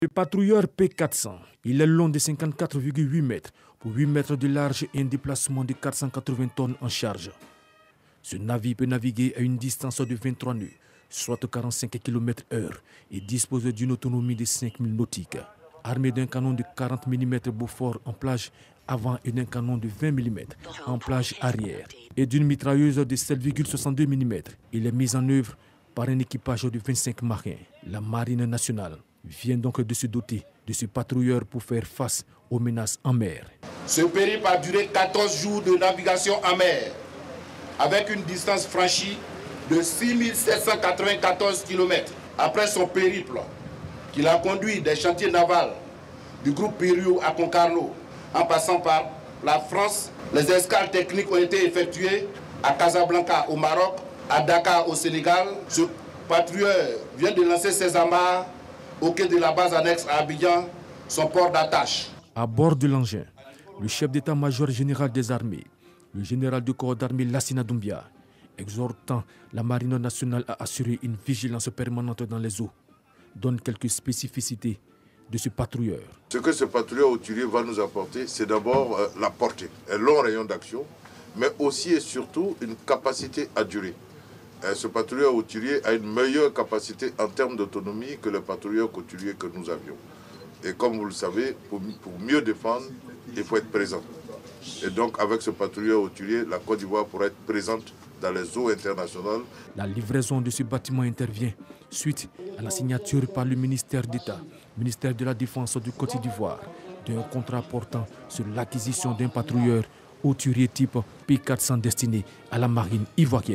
Le patrouilleur P400, il est long de 54,8 mètres pour 8 mètres de large et un déplacement de 480 tonnes en charge. Ce navire peut naviguer à une distance de 23 nœuds, soit 45 km/h, et dispose d'une autonomie de 5000 nautiques. Armé d'un canon de 40 mm Beaufort en plage avant et d'un canon de 20 mm en plage arrière et d'une mitrailleuse de 7,62 mm, il est mis en œuvre par un équipage de 25 marins. La Marine nationale vient donc de se doter de ce patrouilleur pour faire face aux menaces en mer. Ce périple a duré 14 jours de navigation en mer, avec une distance franchie de 6794 km. Après son périple, qu'il a conduit des chantiers navals du groupe Périou à Concarneau, en passant par la France, les escales techniques ont été effectuées à Casablanca au Maroc, à Dakar au Sénégal. Ce patrouilleur vient de lancer ses amarres au quai de la base annexe à Abidjan, son port d'attache. À bord de l'engin, le chef d'état-major général des armées, le général du corps d'armée Lassina Doumbia, exhortant la marine nationale à assurer une vigilance permanente dans les eaux, donne quelques spécificités de ce patrouilleur. Ce que ce patrouilleur hauturier va nous apporter, c'est d'abord la portée, un long rayon d'action, mais aussi et surtout une capacité à durer. Ce patrouilleur hauturier a une meilleure capacité en termes d'autonomie que le patrouilleur côturier que nous avions. Et comme vous le savez, pour mieux défendre, il faut être présent. Et donc avec ce patrouilleur hauturier, la Côte d'Ivoire pourra être présente dans les eaux internationales. La livraison de ce bâtiment intervient suite à la signature par le ministère d'État, ministère de la Défense du Côte d'Ivoire, d'un contrat portant sur l'acquisition d'un patrouilleur hauturier type P400 destiné à la marine ivoirienne.